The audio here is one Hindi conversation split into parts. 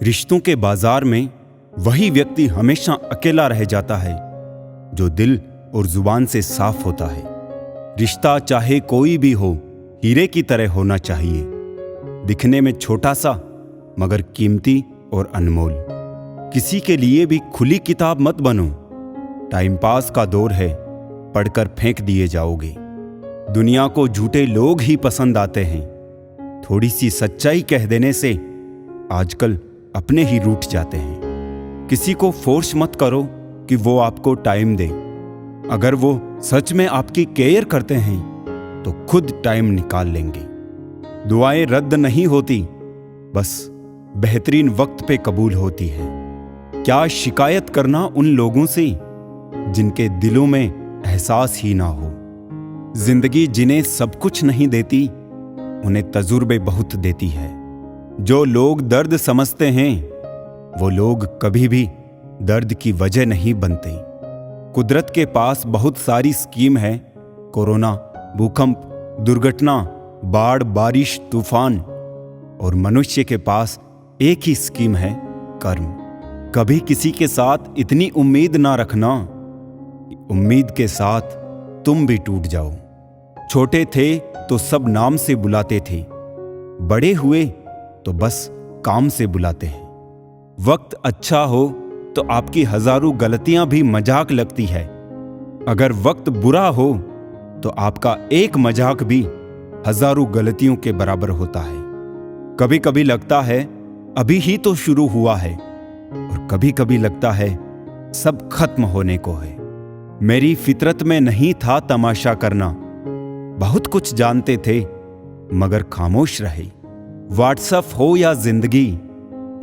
रिश्तों के बाजार में वही व्यक्ति हमेशा अकेला रह जाता है जो दिल और जुबान से साफ होता है। रिश्ता चाहे कोई भी हो, हीरे की तरह होना चाहिए, दिखने में छोटा सा मगर कीमती और अनमोल। किसी के लिए भी खुली किताब मत बनो। टाइम पास का दौर है, पढ़कर फेंक दिए जाओगे। दुनिया को झूठे लोग ही पसंद आते हैं। थोड़ी सी सच्चाई कह देने से आजकल अपने ही रूठ जाते हैं। किसी को फोर्स मत करो कि वो आपको टाइम दे। अगर वो सच में आपकी केयर करते हैं तो खुद टाइम निकाल लेंगे। दुआएं रद्द नहीं होती, बस बेहतरीन वक्त पे कबूल होती है। क्या शिकायत करना उन लोगों से जिनके दिलों में एहसास ही ना हो। जिंदगी जिन्हें सब कुछ नहीं देती, उन्हें तजुर्बे बहुत देती है। जो लोग दर्द समझते हैं वो लोग कभी भी दर्द की वजह नहीं बनते। कुदरत के पास बहुत सारी स्कीम है। कोरोना, भूकंप, दुर्घटना, बाढ़, बारिश, तूफान, और मनुष्य के पास एक ही स्कीम है, कर्म। कभी किसी के साथ इतनी उम्मीद ना रखना कि उम्मीद के साथ तुम भी टूट जाओ। छोटे थे तो सब नाम से बुलाते थे, बड़े हुए तो बस काम से बुलाते हैं। वक्त अच्छा हो तो आपकी हजारों गलतियां भी मजाक लगती है। अगर वक्त बुरा हो तो आपका एक मजाक भी हजारों गलतियों के बराबर होता है। कभी कभी लगता है अभी ही तो शुरू हुआ है, और कभी कभी लगता है सब खत्म होने को है। मेरी फितरत में नहीं था तमाशा करना। बहुत कुछ जानते थे मगर खामोश रहे। व्हाट्सएप हो या जिंदगी,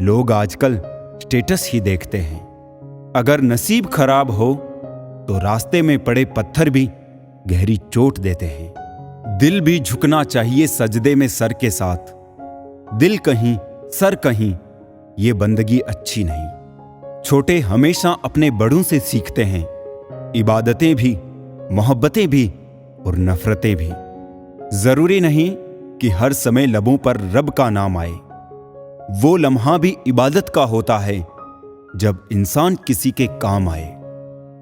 लोग आजकल स्टेटस ही देखते हैं। अगर नसीब खराब हो तो रास्ते में पड़े पत्थर भी गहरी चोट देते हैं। दिल भी झुकना चाहिए सजदे में सर के साथ। दिल कहीं सर कहीं, ये बंदगी अच्छी नहीं। छोटे हमेशा अपने बड़ों से सीखते हैं। इबादतें भी, मोहब्बतें भी और नफरतें भी। जरूरी नहीं कि हर समय लबों पर रब का नाम आए। वो लम्हा भी इबादत का होता है जब इंसान किसी के काम आए।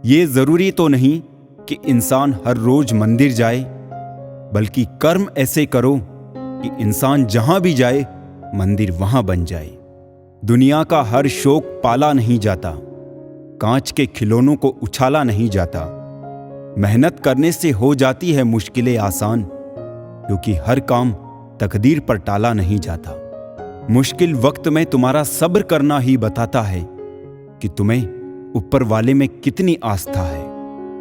ये जरूरी तो नहीं कि इंसान हर रोज मंदिर जाए, बल्कि कर्म ऐसे करो कि इंसान जहां भी जाए मंदिर वहां बन जाए। दुनिया का हर शौक पाला नहीं जाता, कांच के खिलौनों को उछाला नहीं जाता। मेहनत करने से हो जाती है मुश्किलें आसान, क्योंकि हर काम तकदीर पर टाला नहीं जाता। मुश्किल वक्त में तुम्हारा सब्र करना ही बताता है कि तुम्हें ऊपर वाले में कितनी आस्था है।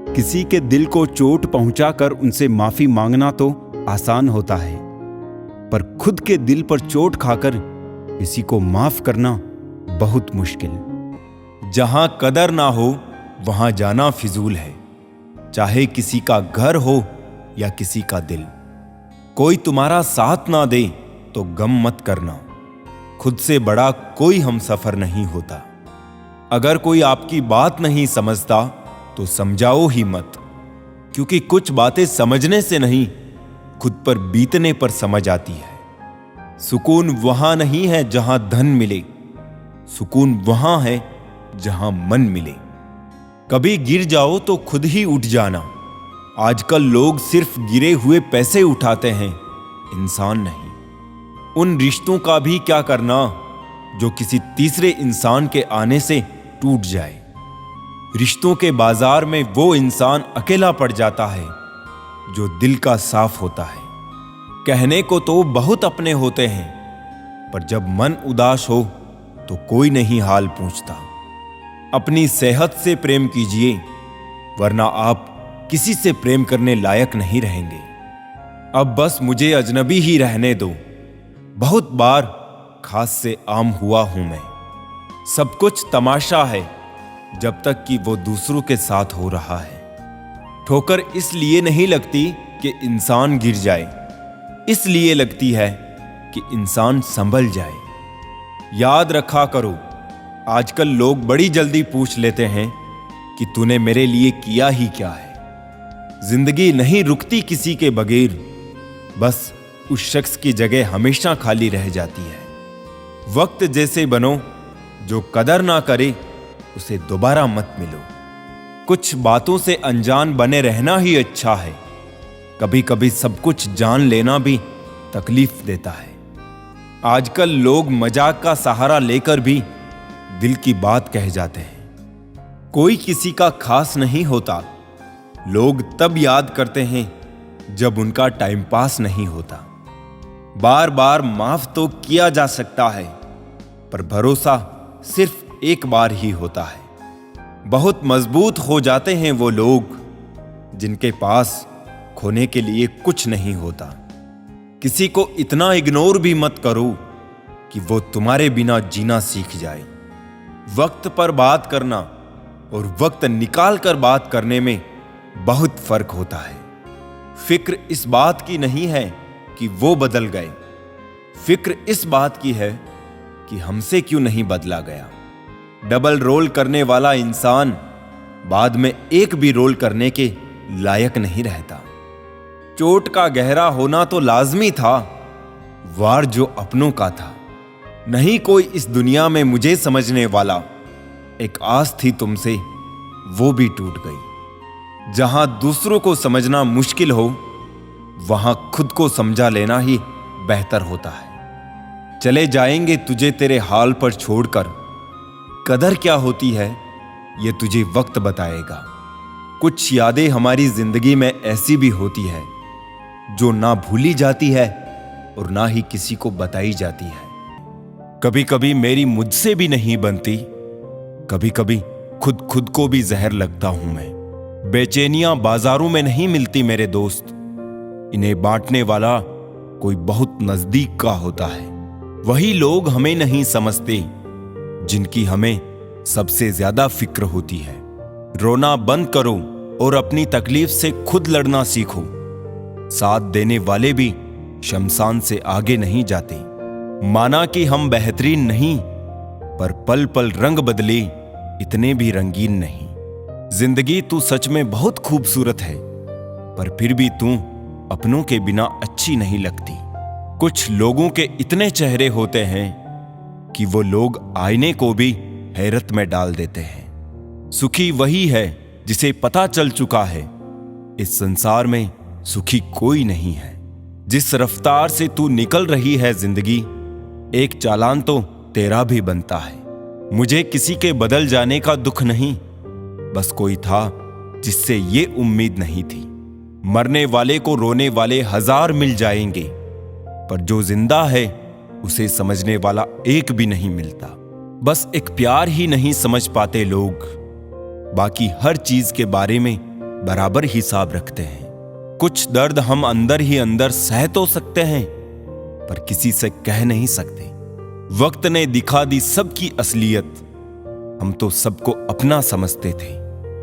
किसी के दिल को चोट पहुंचाकर उनसे माफी मांगना तो आसान होता है, पर खुद के दिल पर चोट खाकर किसी को माफ करना बहुत मुश्किल। जहां कदर ना हो वहां जाना फिजूल है, चाहे किसी का घर हो या किसी का दिल। कोई तुम्हारा साथ ना दे तो गम मत करना, खुद से बड़ा कोई हमसफर नहीं होता। अगर कोई आपकी बात नहीं समझता तो समझाओ ही मत, क्योंकि कुछ बातें समझने से नहीं, खुद पर बीतने पर समझ आती है। सुकून वहां नहीं है जहां धन मिले, सुकून वहां है जहां मन मिले। कभी गिर जाओ तो खुद ही उठ जाना। आजकल लोग सिर्फ गिरे हुए पैसे उठाते हैं, इंसान नहीं। उन रिश्तों का भी क्या करना जो किसी तीसरे इंसान के आने से टूट जाए। रिश्तों के बाजार में वो इंसान अकेला पड़ जाता है जो दिल का साफ होता है। कहने को तो बहुत अपने होते हैं, पर जब मन उदास हो तो कोई नहीं हाल पूछता। अपनी सेहत से प्रेम कीजिए, वरना आप किसी से प्रेम करने लायक नहीं रहेंगे। अब बस मुझे अजनबी ही रहने दो। बहुत बार खास से आम हुआ हूं मैं। सब कुछ तमाशा है जब तक कि वो दूसरों के साथ हो रहा है। ठोकर इसलिए नहीं लगती कि इंसान गिर जाए, इसलिए लगती है कि इंसान संभल जाए। याद रखा करो, आजकल लोग बड़ी जल्दी पूछ लेते हैं कि तूने मेरे लिए किया ही क्या है। जिंदगी नहीं रुकती किसी के बगैर, बस उस शख्स की जगह हमेशा खाली रह जाती है। वक्त जैसे बनो जो कदर ना करे उसे दोबारा मत मिलो। कुछ बातों से अनजान बने रहना ही अच्छा है। कभी कभी सब कुछ जान लेना भी तकलीफ देता है। आजकल लोग मजाक का सहारा लेकर भी दिल की बात कह जाते हैं। कोई किसी का खास नहीं होता। लोग तब याद करते हैं जब उनका टाइम पास नहीं होता। बार बार माफ तो किया जा सकता है, पर भरोसा सिर्फ एक बार ही होता है। बहुत मजबूत हो जाते हैं वो लोग जिनके पास खोने के लिए कुछ नहीं होता। किसी को इतना इग्नोर भी मत करो कि वो तुम्हारे बिना जीना सीख जाए। वक्त पर बात करना और वक्त निकाल कर बात करने में बहुत फर्क होता है। फिक्र इस बात की नहीं है कि वो बदल गए, फिक्र इस बात की है कि हमसे क्यों नहीं बदला गया। डबल रोल करने वाला इंसान बाद में एक भी रोल करने के लायक नहीं रहता। चोट का गहरा होना तो लाजमी था, वार जो अपनों का था। नहीं कोई इस दुनिया में मुझे समझने वाला। एक आस थी तुमसे, वो भी टूट गई। जहां दूसरों को समझना मुश्किल हो, वहां खुद को समझा लेना ही बेहतर होता है। चले जाएंगे तुझे तेरे हाल पर छोड़कर। कदर क्या होती है ये तुझे वक्त बताएगा। कुछ यादें हमारी जिंदगी में ऐसी भी होती है जो ना भूली जाती है और ना ही किसी को बताई जाती है। कभी कभी मेरी मुझसे भी नहीं बनती, कभी कभी खुद को भी जहर लगता हूं मैं। बेचैनियां बाजारों में नहीं मिलती मेरे दोस्त, इन्हें बांटने वाला कोई बहुत नजदीक का होता है। वही लोग हमें नहीं समझते जिनकी हमें सबसे ज्यादा फिक्र होती है। रोना बंद करो और अपनी तकलीफ से खुद लड़ना सीखो। साथ देने वाले भी शमशान से आगे नहीं जाते। माना कि हम बेहतरीन नहीं, पर पल पल रंग बदले इतने भी रंगीन नहीं। जिंदगी तू सच में बहुत खूबसूरत है, पर फिर भी तू अपनों के बिना अच्छी नहीं लगती। कुछ लोगों के इतने चेहरे होते हैं कि वो लोग आईने को भी हैरत में डाल देते हैं। सुखी वही है जिसे पता चल चुका है इस संसार में सुखी कोई नहीं है। जिस रफ्तार से तू निकल रही है जिंदगी, एक चालान तो तेरा भी बनता है। मुझे किसी के बदल जाने का दुख नहीं, बस कोई था जिससे ये उम्मीद नहीं थी। मरने वाले को रोने वाले हजार मिल जाएंगे, पर जो जिंदा है उसे समझने वाला एक भी नहीं मिलता। बस एक प्यार ही नहीं समझ पाते लोग, बाकी हर चीज के बारे में बराबर हिसाब रखते हैं। कुछ दर्द हम अंदर ही अंदर सह तो सकते हैं, पर किसी से कह नहीं सकते। वक्त ने दिखा दी सबकी असलियत, हम तो सबको अपना समझते थे।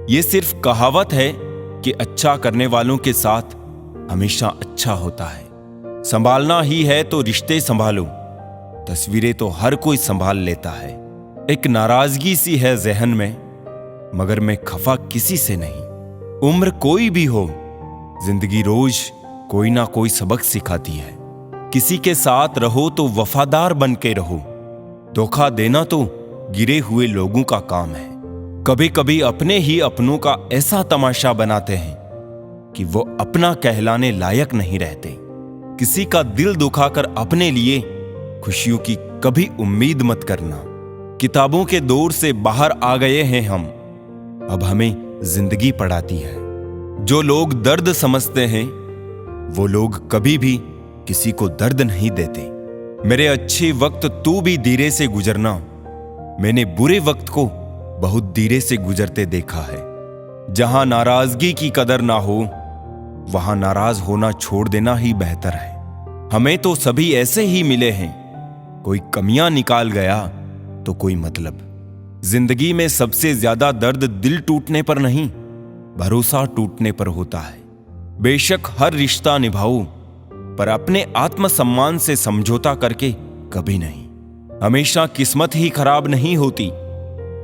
ये सिर्फ कहावत है कि अच्छा करने वालों के साथ हमेशा अच्छा होता है। संभालना ही है तो रिश्ते संभालो, तस्वीरें तो हर कोई संभाल लेता है। एक नाराजगी सी है जहन में, मगर मैं खफा किसी से नहीं। उम्र कोई भी हो, जिंदगी रोज कोई ना कोई सबक सिखाती है। किसी के साथ रहो तो वफादार बन के रहो। धोखा देना तो गिरे हुए लोगों का काम है। कभी कभी अपने ही अपनों का ऐसा तमाशा बनाते हैं कि वो अपना कहलाने लायक नहीं रहते। किसी का दिल दुखाकर अपने लिए खुशियों की कभी उम्मीद मत करना। किताबों के दौर से बाहर आ गए हैं हम, अब हमें जिंदगी पढ़ाती है। जो लोग दर्द समझते हैं वो लोग कभी भी किसी को दर्द नहीं देते। मेरे अच्छे वक्त तू भी धीरे से गुजरना, मैंने बुरे वक्त को बहुत धीरे से गुजरते देखा है। जहां नाराजगी की कदर ना हो, वहां नाराज होना छोड़ देना ही बेहतर है। हमें तो सभी ऐसे ही मिले हैं, कोई कमियां निकाल गया तो कोई मतलब। जिंदगी में सबसे ज्यादा दर्द दिल टूटने पर नहीं, भरोसा टूटने पर होता है। बेशक हर रिश्ता निभाओ, पर अपने आत्मसम्मान से समझौता करके कभी नहीं। हमेशा किस्मत ही खराब नहीं होती,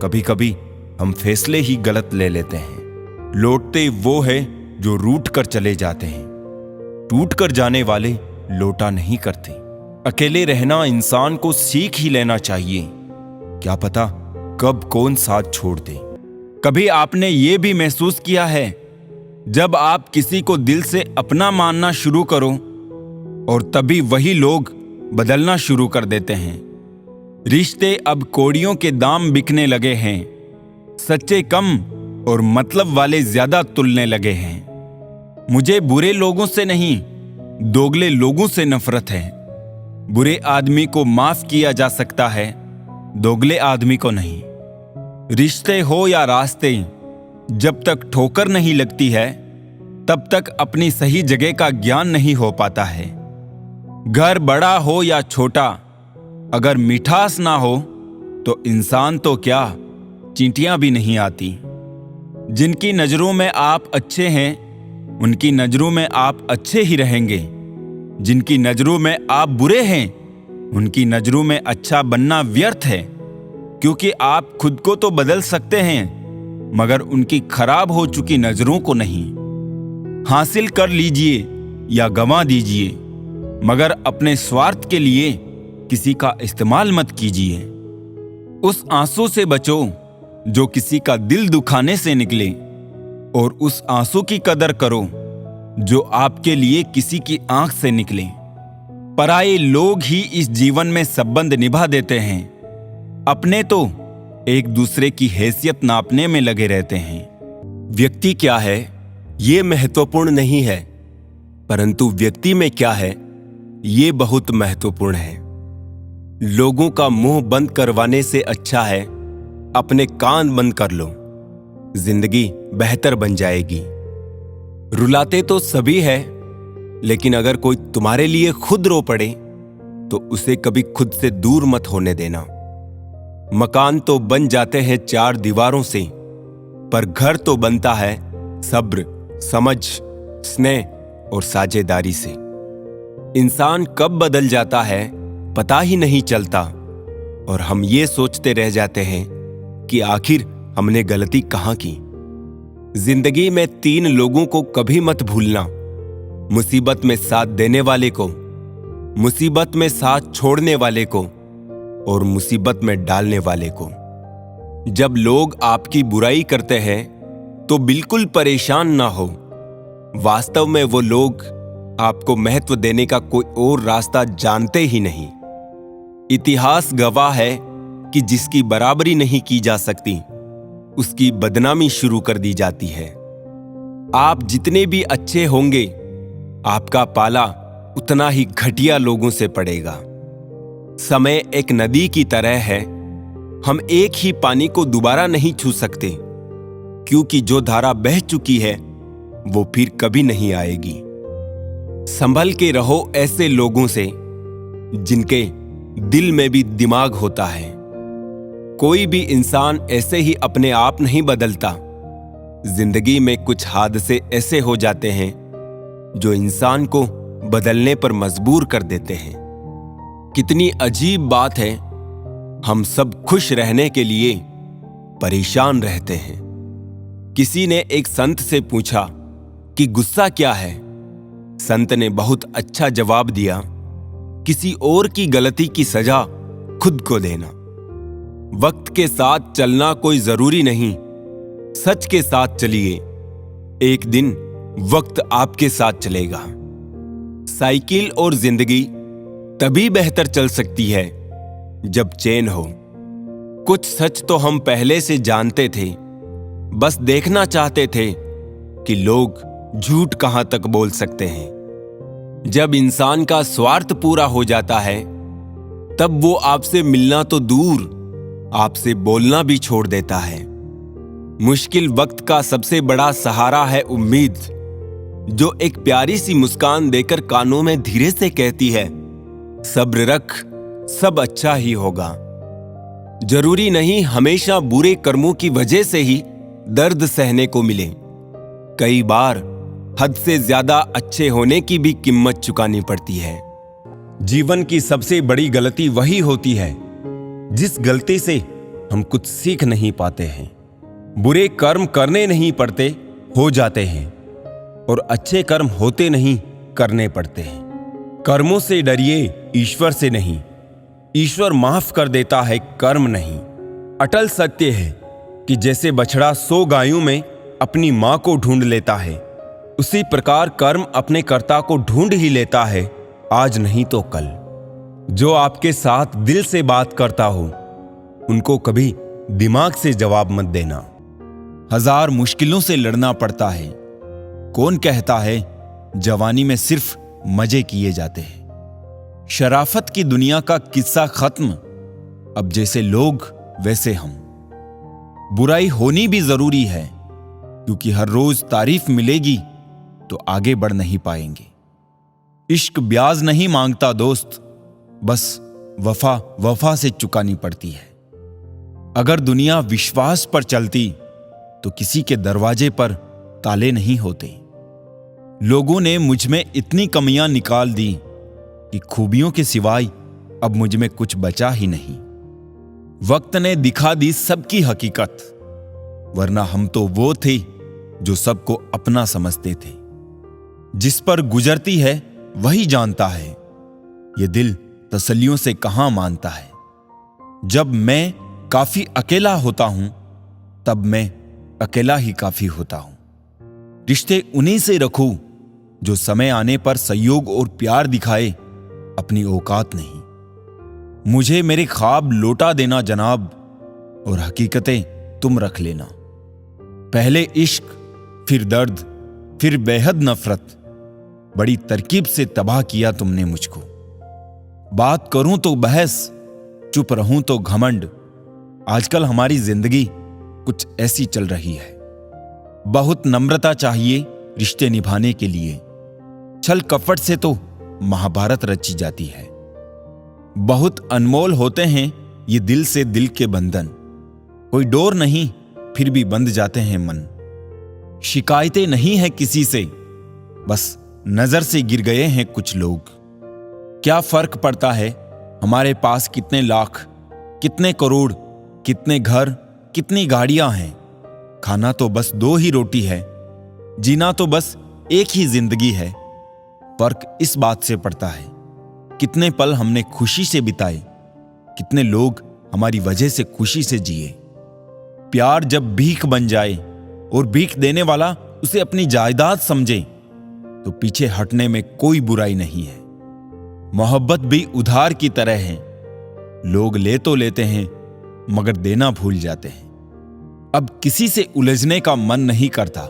कभी कभी हम फैसले ही गलत ले लेते हैं। लौटते वो है जो रूठ कर चले जाते हैं, टूट कर जाने वाले लौटा नहीं करते। अकेले रहना इंसान को सीख ही लेना चाहिए। क्या पता कब कौन साथ छोड़ दे। कभी आपने ये भी महसूस किया है, जब आप किसी को दिल से अपना मानना शुरू करो और तभी वही लोग बदलना शुरू कर देते हैं। रिश्ते अब कौड़ियों के दाम बिकने लगे हैं, सच्चे कम और मतलब वाले ज्यादा तुलने लगे हैं। मुझे बुरे लोगों से नहीं, दोगले लोगों से नफरत है। बुरे आदमी को माफ किया जा सकता है, दोगले आदमी को नहीं। रिश्ते हो या रास्ते, जब तक ठोकर नहीं लगती है तब तक अपनी सही जगह का ज्ञान नहीं हो पाता है। घर बड़ा हो या छोटा, अगर मिठास ना हो तो इंसान तो क्या, चींटियां भी नहीं आती। जिनकी नजरों में आप अच्छे हैं, उनकी नजरों में आप अच्छे ही रहेंगे। जिनकी नजरों में आप बुरे हैं, उनकी नजरों में अच्छा बनना व्यर्थ है, क्योंकि आप खुद को तो बदल सकते हैं मगर उनकी खराब हो चुकी नजरों को नहीं। हासिल कर लीजिए या गंवा दीजिए, मगर अपने स्वार्थ के लिए किसी का इस्तेमाल मत कीजिए। उस आंसू से बचो जो किसी का दिल दुखाने से निकले, और उस आंसू की कदर करो जो आपके लिए किसी की आंख से निकले। पराये लोग ही इस जीवन में संबंध निभा देते हैं, अपने तो एक दूसरे की हैसियत नापने में लगे रहते हैं। व्यक्ति क्या है ये महत्वपूर्ण नहीं है, परंतु व्यक्ति में क्या है ये बहुत महत्वपूर्ण है। लोगों का मुंह बंद करवाने से अच्छा है अपने कान बंद कर लो, जिंदगी बेहतर बन जाएगी। रुलाते तो सभी है, लेकिन अगर कोई तुम्हारे लिए खुद रो पड़े तो उसे कभी खुद से दूर मत होने देना। मकान तो बन जाते हैं चार दीवारों से, पर घर तो बनता है सब्र, समझ, स्नेह और साझेदारी से। इंसान कब बदल जाता है पता ही नहीं चलता, और हम ये सोचते रह जाते हैं कि आखिर हमने गलती कहां की। जिंदगी में तीन लोगों को कभी मत भूलना, मुसीबत में साथ देने वाले को, मुसीबत में साथ छोड़ने वाले को और मुसीबत में डालने वाले को। जब लोग आपकी बुराई करते हैं तो बिल्कुल परेशान ना हो। वास्तव में वो लोग आपको महत्व देने का कोई और रास्ता जानते ही नहीं। इतिहास गवाह है कि जिसकी बराबरी नहीं की जा सकती उसकी बदनामी शुरू कर दी जाती है। आप जितने भी अच्छे होंगे, आपका पाला उतना ही घटिया लोगों से पड़ेगा। समय एक नदी की तरह है, हम एक ही पानी को दोबारा नहीं छू सकते, क्योंकि जो धारा बह चुकी है वो फिर कभी नहीं आएगी। संभल के रहो ऐसे लोगों से जिनके दिल में भी दिमाग होता है। कोई भी इंसान ऐसे ही अपने आप नहीं बदलता। जिंदगी में कुछ हादसे ऐसे हो जाते हैं जो इंसान को बदलने पर मजबूर कर देते हैं। कितनी अजीब बात है, हम सब खुश रहने के लिए परेशान रहते हैं। किसी ने एक संत से पूछा कि गुस्सा क्या है। संत ने बहुत अच्छा जवाब दिया, किसी और की गलती की सजा खुद को देना। वक्त के साथ चलना कोई जरूरी नहीं, सच के साथ चलिए, एक दिन वक्त आपके साथ चलेगा। साइकिल और जिंदगी तभी बेहतर चल सकती है जब चैन हो। कुछ सच तो हम पहले से जानते थे, बस देखना चाहते थे कि लोग झूठ कहां तक बोल सकते हैं। जब इंसान का स्वार्थ पूरा हो जाता है तब वो आपसे मिलना तो दूर, आपसे बोलना भी छोड़ देता है। मुश्किल वक्त का सबसे बड़ा सहारा है उम्मीद, जो एक प्यारी सी मुस्कान देकर कानों में धीरे से कहती है, सब्र रख, सब अच्छा ही होगा। जरूरी नहीं हमेशा बुरे कर्मों की वजह से ही दर्द सहने को मिले। कई बार हद से ज्यादा अच्छे होने की भी कीमत चुकानी पड़ती है। जीवन की सबसे बड़ी गलती वही होती है जिस गलती से हम कुछ सीख नहीं पाते हैं। बुरे कर्म करने नहीं पड़ते, हो जाते हैं, और अच्छे कर्म होते नहीं, करने पड़ते हैं। कर्मों से डरिए, ईश्वर से नहीं। ईश्वर माफ कर देता है, कर्म नहीं। अटल सत्य है कि जैसे बछड़ा 100 गायों में अपनी मां को ढूंढ लेता है, उसी प्रकार कर्म अपने कर्ता को ढूंढ ही लेता है, आज नहीं तो कल। जो आपके साथ दिल से बात करता हो, उनको कभी दिमाग से जवाब मत देना। 1000 मुश्किलों से लड़ना पड़ता है। कौन कहता है जवानी में सिर्फ मजे किए जाते हैं। शराफत की दुनिया का किस्सा खत्म। अब जैसे लोग वैसे हम। बुराई होनी भी जरूरी है, क्योंकि हर रोज तारीफ मिलेगी तो आगे बढ़ नहीं पाएंगे। इश्क ब्याज नहीं मांगता दोस्त, बस वफा वफा से चुकानी पड़ती है। अगर दुनिया विश्वास पर चलती तो किसी के दरवाजे पर ताले नहीं होते। लोगों ने मुझ में इतनी कमियां निकाल दी कि खूबियों के सिवाय अब मुझ में कुछ बचा ही नहीं। वक्त ने दिखा दी सबकी हकीकत, वरना हम तो वो थे जो सबको अपना समझते थे। जिस पर गुजरती है वही जानता है, ये दिल तसल्लियों से कहां मानता है। जब मैं काफी अकेला होता हूं, तब मैं अकेला ही काफी होता हूं। रिश्ते उन्हीं से रखूं जो समय आने पर सहयोग और प्यार दिखाए, अपनी औकात नहीं। मुझे मेरे ख्वाब लौटा देना जनाब, और हकीकतें तुम रख लेना। पहले इश्क, फिर दर्द, फिर बेहद नफरत, बड़ी तरकीब से तबाह किया तुमने मुझको। बात करूं तो बहस, चुप रहूं तो घमंड। आजकल हमारी जिंदगी कुछ ऐसी चल रही है। बहुत नम्रता चाहिए रिश्ते निभाने के लिए। छल कपट से तो महाभारत रची जाती है। बहुत अनमोल होते हैं ये दिल से दिल के बंधन। कोई डोर नहीं, फिर भी बंध जाते हैं मन। शिकायतें नहीं है किसी से, बस नजर से गिर गए हैं कुछ लोग। क्या फर्क पड़ता है हमारे पास कितने लाख, कितने करोड़, कितने घर, कितनी गाड़ियां हैं। खाना तो बस 2 ही रोटी है, जीना तो बस एक ही जिंदगी है। फर्क इस बात से पड़ता है कितने पल हमने खुशी से बिताए, कितने लोग हमारी वजह से खुशी से जिए। प्यार जब भीख बन जाए और भीख देने वाला उसे अपनी जायदाद समझे, तो पीछे हटने में कोई बुराई नहीं है। मोहब्बत भी उधार की तरह है। लोग ले तो लेते हैं, मगर देना भूल जाते हैं। अब किसी से उलझने का मन नहीं करता।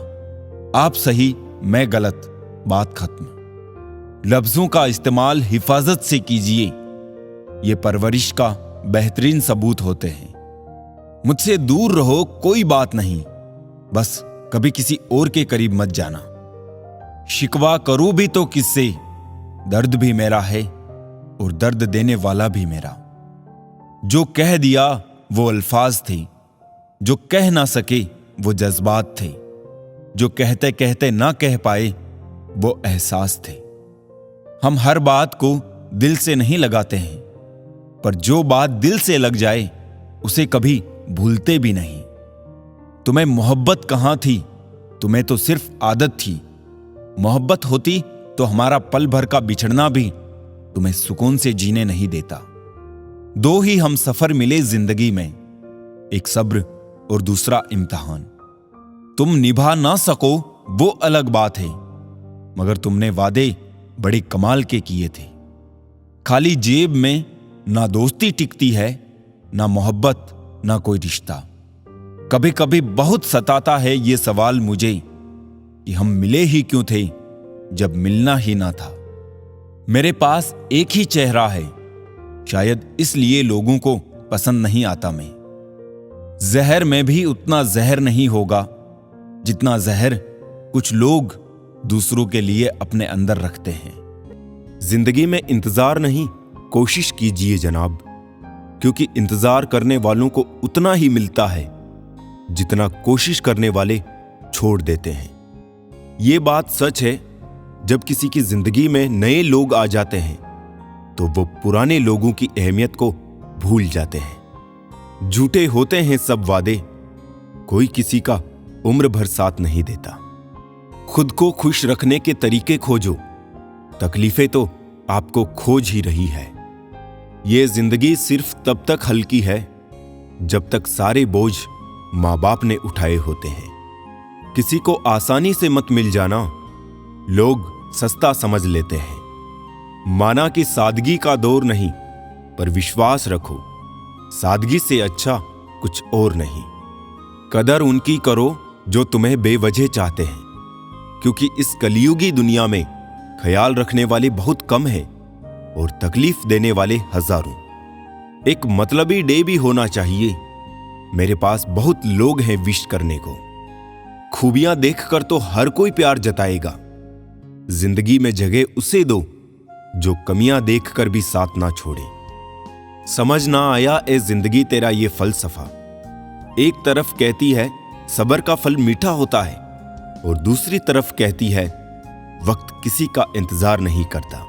आप सही, मैं गलत, बात खत्म। लफ्जों का इस्तेमाल हिफाजत से कीजिए, ये परवरिश का बेहतरीन सबूत होते हैं। मुझसे दूर रहो, कोई बात नहीं, बस कभी किसी और के करीब मत जाना। शिकवा करूं भी तो किससे, दर्द भी मेरा है और दर्द देने वाला भी मेरा। जो कह दिया वो अल्फाज थे, जो कह ना सके वो जज्बात थे, जो कहते कहते ना कह पाए वो एहसास थे। हम हर बात को दिल से नहीं लगाते हैं, पर जो बात दिल से लग जाए उसे कभी भूलते भी नहीं। तुम्हें मोहब्बत कहां थी, तुम्हें तो सिर्फ आदत थी। मोहब्बत होती तो हमारा पल भर का बिछड़ना भी तुम्हें सुकून से जीने नहीं देता। 2 ही हम सफर मिले जिंदगी में, एक सब्र और दूसरा इम्तिहान। तुम निभा ना सको वो अलग बात है, मगर तुमने वादे बड़े कमाल के किए थे। खाली जेब में ना दोस्ती टिकती है, ना मोहब्बत, ना कोई रिश्ता। कभी कभी बहुत सताता है ये सवाल मुझे कि हम मिले ही क्यों थे जब मिलना ही ना था। मेरे पास एक ही चेहरा है, शायद इसलिए लोगों को पसंद नहीं आता मैं। जहर में भी उतना जहर नहीं होगा जितना जहर कुछ लोग दूसरों के लिए अपने अंदर रखते हैं। जिंदगी में इंतजार नहीं, कोशिश कीजिए जनाब, क्योंकि इंतजार करने वालों को उतना ही मिलता है जितना कोशिश करने वाले छोड़ देते हैं। ये बात सच है, जब किसी की जिंदगी में नए लोग आ जाते हैं तो वो पुराने लोगों की अहमियत को भूल जाते हैं। झूठे होते हैं सब वादे, कोई किसी का उम्र भर साथ नहीं देता। खुद को खुश रखने के तरीके खोजो, तकलीफें तो आपको खोज ही रही है। ये जिंदगी सिर्फ तब तक हल्की है जब तक सारे बोझ माँ बाप ने उठाए होते हैं। किसी को आसानी से मत मिल जाना लोग सस्ता समझ लेते हैं। माना कि सादगी का दौर नहीं, पर विश्वास रखो सादगी से अच्छा कुछ और नहीं। कदर उनकी करो जो तुम्हें बेवजह चाहते हैं, क्योंकि इस कलियुगी दुनिया में ख्याल रखने वाले बहुत कम हैं और तकलीफ देने वाले हजारों। एक मतलबी डे भी होना चाहिए। मेरे पास बहुत लोग हैं विश करने को। खूबियां देखकर तो हर कोई प्यार जताएगा। जिंदगी में जगह उसे दो जो कमियां देखकर भी साथ ना छोड़े। समझ ना आया ए जिंदगी तेरा ये फलसफा। एक तरफ कहती है सब्र का फल मीठा होता है और दूसरी तरफ कहती है वक्त किसी का इंतजार नहीं करता।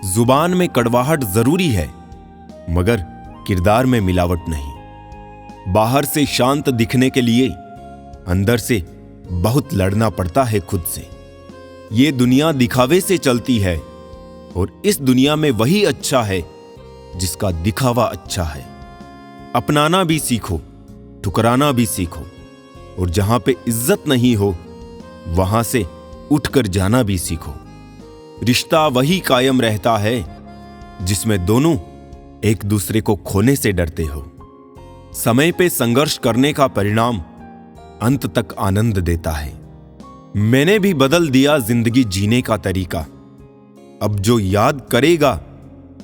जुबान में कड़वाहट जरूरी है, मगर किरदार में मिलावट नहीं। बाहर से शांत दिखने के लिए अंदर से बहुत लड़ना पड़ता है खुद से। ये दुनिया दिखावे से चलती है और इस दुनिया में वही अच्छा है जिसका दिखावा अच्छा है। अपनाना भी सीखो, ठुकराना भी सीखो, और जहां पे इज्जत नहीं हो वहां से उठकर जाना भी सीखो। रिश्ता वही कायम रहता है जिसमें दोनों एक दूसरे को खोने से डरते हो। समय पे संघर्ष करने का परिणाम अंत तक आनंद देता है। मैंने भी बदल दिया जिंदगी जीने का तरीका। अब जो याद करेगा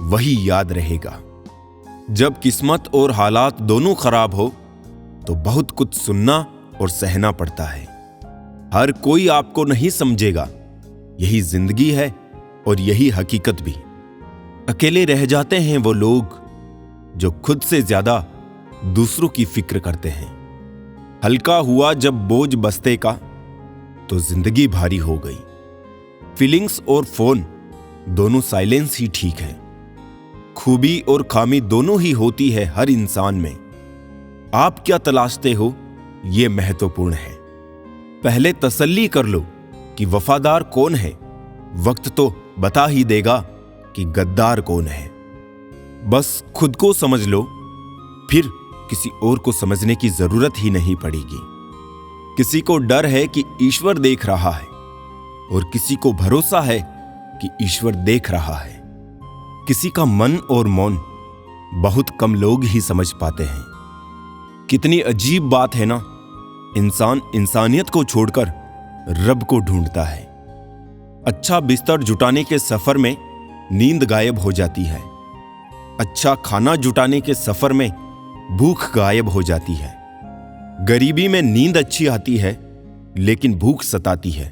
वही याद रहेगा। जब किस्मत और हालात दोनों खराब हो तो बहुत कुछ सुनना और सहना पड़ता है। हर कोई आपको नहीं समझेगा, यही जिंदगी है और यही हकीकत भी। अकेले रह जाते हैं वो लोग जो खुद से ज्यादा दूसरों की फिक्र करते हैं। हल्का हुआ जब बोझ बस्ते का तो जिंदगी भारी हो गई। फीलिंग्स और फोन दोनों साइलेंस ही ठीक है। खूबी और खामी दोनों ही होती है हर इंसान में। आप क्या तलाशते हो यह महत्वपूर्ण है। पहले तसल्ली कर लो कि वफादार कौन है। वक्त तो बता ही देगा कि गद्दार कौन है। बस खुद को समझ लो, फिर किसी और को समझने की जरूरत ही नहीं पड़ेगी। किसी को डर है कि ईश्वर देख रहा है और किसी को भरोसा है कि ईश्वर देख रहा है। किसी का मन और मौन बहुत कम लोग ही समझ पाते हैं। कितनी अजीब बात है ना, इंसान इंसानियत को छोड़कर रब को ढूंढता है। अच्छा बिस्तर जुटाने के सफर में नींद गायब हो जाती है। अच्छा खाना जुटाने के सफर में भूख गायब हो जाती है। गरीबी में नींद अच्छी आती है लेकिन भूख सताती है।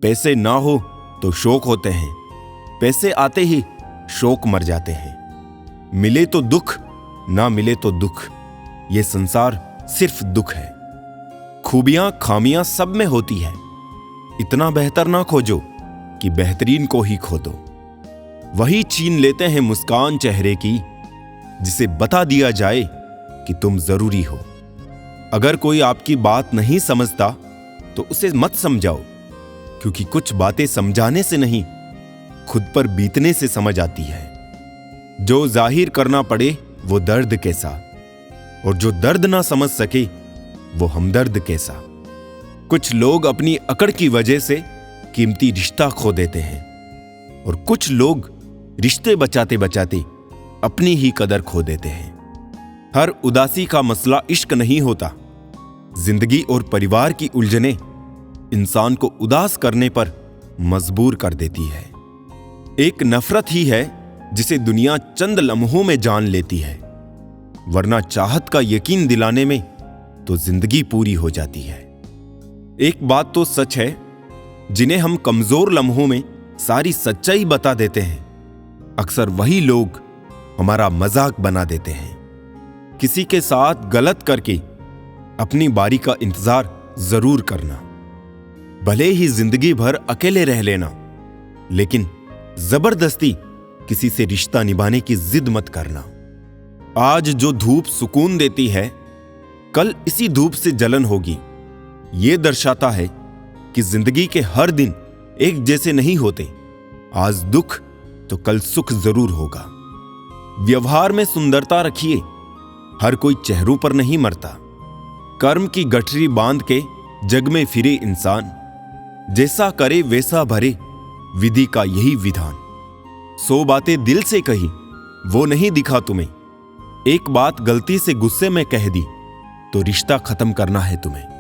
पैसे ना हो तो शौक होते हैं, पैसे आते ही शौक मर जाते हैं। मिले तो दुख, ना मिले तो दुख। ये संसार सिर्फ दुख है। खूबियां खामियां सब में होती है। इतना बेहतर ना खोजो कि बेहतरीन को ही खो दो। वही छीन लेते हैं मुस्कान चेहरे की जिसे बता दिया जाए कि तुम जरूरी हो। अगर कोई आपकी बात नहीं समझता तो उसे मत समझाओ, क्योंकि कुछ बातें समझाने से नहीं खुद पर बीतने से समझ आती है। जो जाहिर करना पड़े वो दर्द कैसा, और जो दर्द ना समझ सके वो हमदर्द कैसा। कुछ लोग अपनी अकड़ की वजह से कीमती रिश्ता खो देते हैं और कुछ लोग रिश्ते बचाते बचाते अपनी ही कदर खो देते हैं। हर उदासी का मसला इश्क नहीं होता। जिंदगी और परिवार की उलझनें इंसान को उदास करने पर मजबूर कर देती है। एक नफरत ही है जिसे दुनिया चंद लम्हों में जान लेती है, वरना चाहत का यकीन दिलाने में तो जिंदगी पूरी हो जाती है। एक बात तो सच है, जिन्हें हम कमजोर लम्हों में सारी सच्चाई बता देते हैं, अक्सर वही लोग हमारा मजाक बना देते हैं। किसी के साथ गलत करके अपनी बारी का इंतजार जरूर करना। भले ही जिंदगी भर अकेले रह लेना, लेकिन जबरदस्ती किसी से रिश्ता निभाने की जिद मत करना। आज जो धूप सुकून देती है, कल इसी धूप से जलन होगी। यह दर्शाता है कि जिंदगी के हर दिन एक जैसे नहीं होते। आज दुख तो कल सुख जरूर होगा। व्यवहार में सुंदरता रखिए, हर कोई चेहरों पर नहीं मरता। कर्म की गठरी बांध के जग में फिरे इंसान, जैसा करे वैसा भरे, विधि का यही विधान। 100 बातें दिल से कही, वो नहीं दिखा तुम्हें। एक बात गलती से गुस्से में कह दी, तो रिश्ता खत्म करना है तुम्हें।